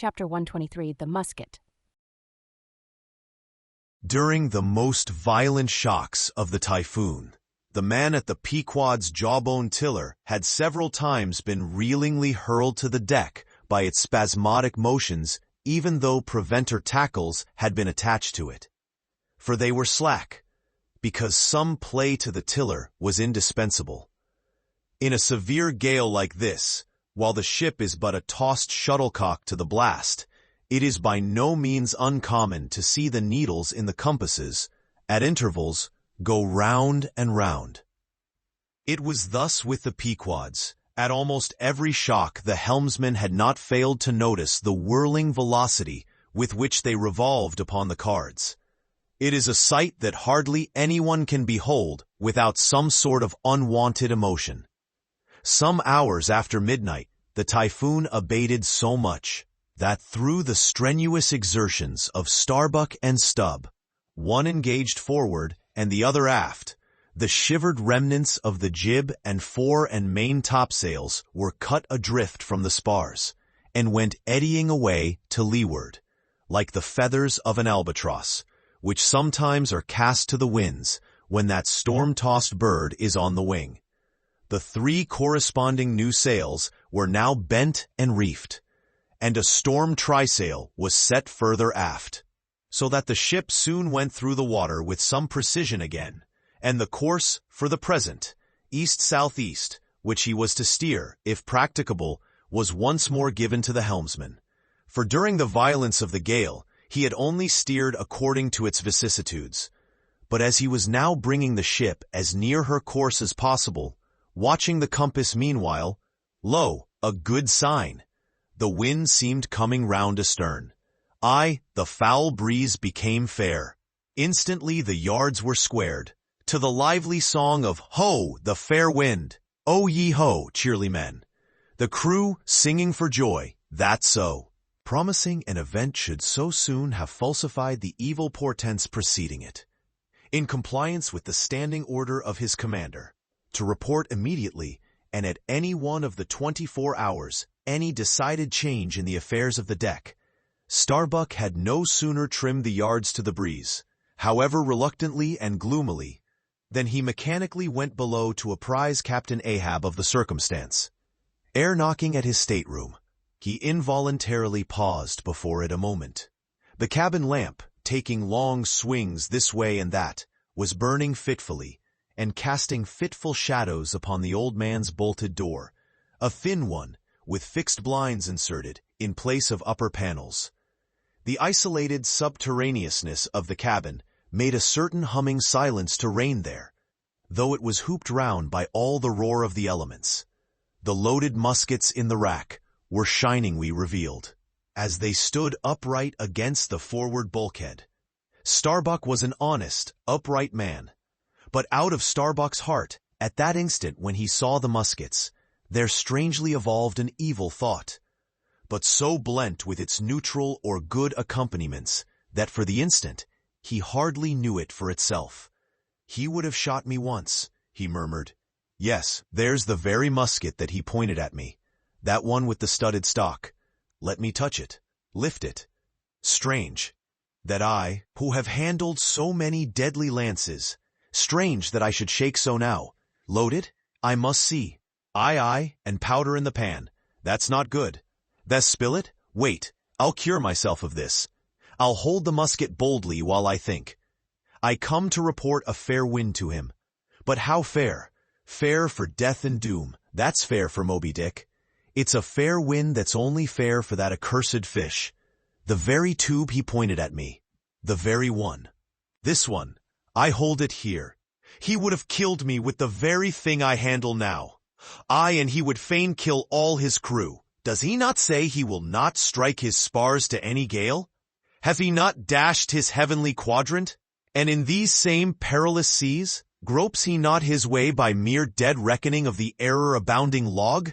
Chapter 123, The Musket. During the most violent shocks of the typhoon, the man at the Pequod's jawbone tiller had several times been reelingly hurled to the deck by its spasmodic motions, even though preventer tackles had been attached to it. For they were slack, because some play to the tiller was indispensable. In a severe gale like this, while the ship is but a tossed shuttlecock to the blast, it is by no means uncommon to see the needles in the compasses, at intervals, go round and round. It was thus with the Pequods. At almost every shock the helmsman had not failed to notice the whirling velocity with which they revolved upon the cards. It is a sight that hardly anyone can behold without some sort of unwanted emotion. Some hours after midnight, the typhoon abated so much that through the strenuous exertions of Starbuck and Stubb, one engaged forward and the other aft, the shivered remnants of the jib and fore and main topsails were cut adrift from the spars, and went eddying away to leeward, like the feathers of an albatross, which sometimes are cast to the winds when that storm-tossed bird is on the wing. The 3 corresponding new sails were now bent and reefed, and a storm trysail was set further aft, so that the ship soon went through the water with some precision again, and the course, for the present, east-southeast, which he was to steer, if practicable, was once more given to the helmsman. For during the violence of the gale, he had only steered according to its vicissitudes. But as he was now bringing the ship as near her course as possible, watching the compass meanwhile, lo, a good sign! The wind seemed coming round astern. Aye, the foul breeze became fair. Instantly the yards were squared, to the lively song of "Ho, the fair wind! O ye ho, cheerly men!" The crew singing for joy, that so. Promising an event should so soon have falsified the evil portents preceding it. In compliance with the standing order of his commander, to report immediately, and at any one of the 24 hours, any decided change in the affairs of the deck, Starbuck had no sooner trimmed the yards to the breeze, however reluctantly and gloomily, than he mechanically went below to apprise Captain Ahab of the circumstance. Ere knocking at his stateroom, he involuntarily paused before it a moment. The cabin lamp, taking long swings this way and that, was burning fitfully, and casting fitful shadows upon the old man's bolted door, a thin one, with fixed blinds inserted, in place of upper panels. The isolated subterraneousness of the cabin made a certain humming silence to reign there, though it was hooped round by all the roar of the elements. The loaded muskets in the rack were shiningly revealed, as they stood upright against the forward bulkhead. Starbuck was an honest, upright man, but out of Starbuck's heart, at that instant when he saw the muskets, there strangely evolved an evil thought, but so blent with its neutral or good accompaniments that for the instant he hardly knew it for itself. "He would have shot me once," he murmured. "Yes, there's the very musket that he pointed at me, that one with the studded stock. Let me touch it, lift it. Strange, that I, who have handled so many deadly lances, strange that I should shake so now. Load it? I must see. Aye, and powder in the pan. That's not good. Thus spill it? Wait, I'll cure myself of this. I'll hold the musket boldly while I think. I come to report a fair wind to him. But how fair? Fair for death and doom. That's fair for Moby Dick. It's a fair wind that's only fair for that accursed fish. The very tube he pointed at me. The very one. This one. I hold it here. He would have killed me with the very thing I handle now. Aye, and he would fain kill all his crew. Does he not say he will not strike his spars to any gale? Hath he not dashed his heavenly quadrant? And in these same perilous seas, gropes he not his way by mere dead reckoning of the error-abounding log?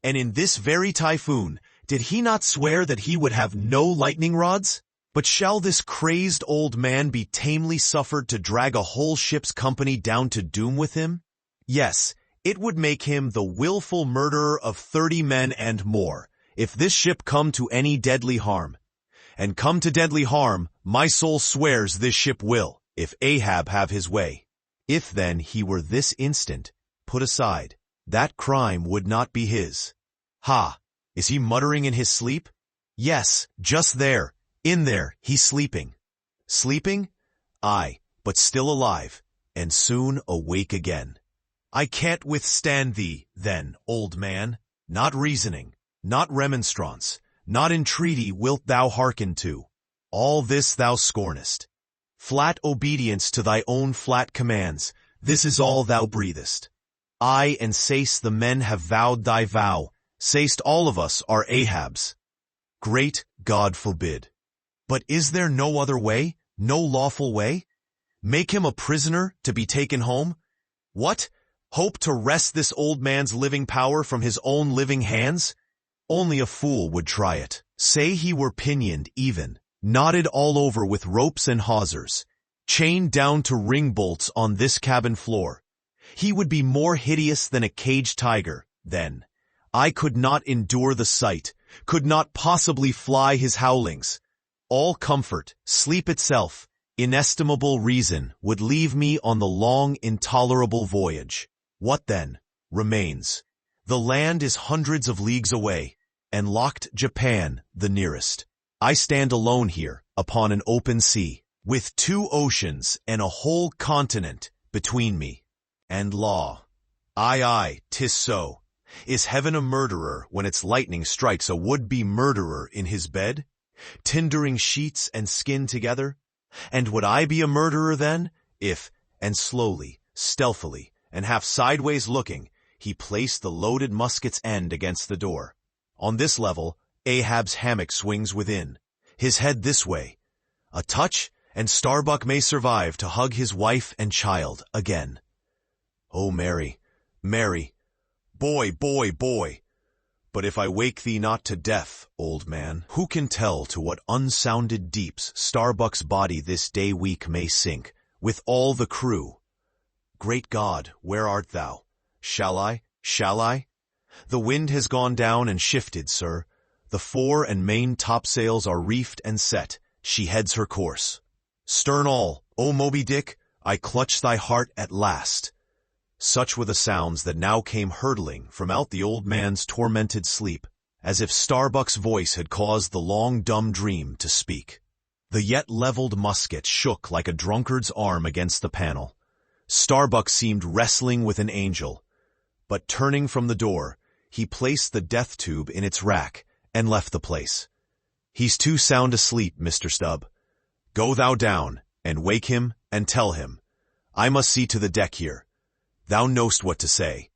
And in this very typhoon, did he not swear that he would have no lightning rods? But shall this crazed old man be tamely suffered to drag a whole ship's company down to doom with him? Yes, it would make him the willful murderer of 30 men and more, if this ship come to any deadly harm, and come to deadly harm, my soul swears this ship will, if Ahab have his way. If then he were this instant put aside, that crime would not be his. Ha! Is he muttering in his sleep? Yes, just there, in there, he's sleeping. Sleeping? Aye, but still alive, and soon awake again. I can't withstand thee, then, old man. Not reasoning, not remonstrance, not entreaty wilt thou hearken to. All this thou scornest. Flat obedience to thy own flat commands, this is all thou breathest. Aye, and say'st the men have vowed thy vow, say'st all of us are Ahabs. Great God forbid. But is there no other way, no lawful way? Make him a prisoner to be taken home? What? Hope to wrest this old man's living power from his own living hands? Only a fool would try it. Say he were pinioned even, knotted all over with ropes and hawsers, chained down to ring bolts on this cabin floor. He would be more hideous than a caged tiger, then. I could not endure the sight, could not possibly fly his howlings. All comfort, sleep itself, inestimable reason would leave me on the long, intolerable voyage. What then remains? The land is hundreds of leagues away, and locked Japan the nearest. I stand alone here upon an open sea, with 2 oceans and a whole continent between me. And law. Aye, 'tis so. Is heaven a murderer when its lightning strikes a would-be murderer in his bed? Tindering sheets and skin together? And would I be a murderer then, if, and slowly, stealthily, and half sideways looking, he placed the loaded musket's end against the door? On this level, Ahab's hammock swings within, his head this way. A touch, and Starbuck may survive to hug his wife and child again. Oh, Mary, Mary, boy, boy, boy! But if I wake thee not to death, old man, who can tell to what unsounded deeps Starbuck's body this day week may sink, with all the crew? Great God, where art thou? Shall I? The wind has gone down and shifted, sir. The fore and main topsails are reefed and set. She heads her course. Stern all, O Moby Dick, I clutch thy heart at last. Such were the sounds that now came hurtling from out the old man's tormented sleep, as if Starbuck's voice had caused the long dumb dream to speak. The yet leveled musket shook like a drunkard's arm against the panel. Starbuck seemed wrestling with an angel, but turning from the door, he placed the death tube in its rack and left the place. He's too sound asleep, Mr. Stubb. Go thou down, and wake him, and tell him. I must see to the deck here. Thou know'st what to say.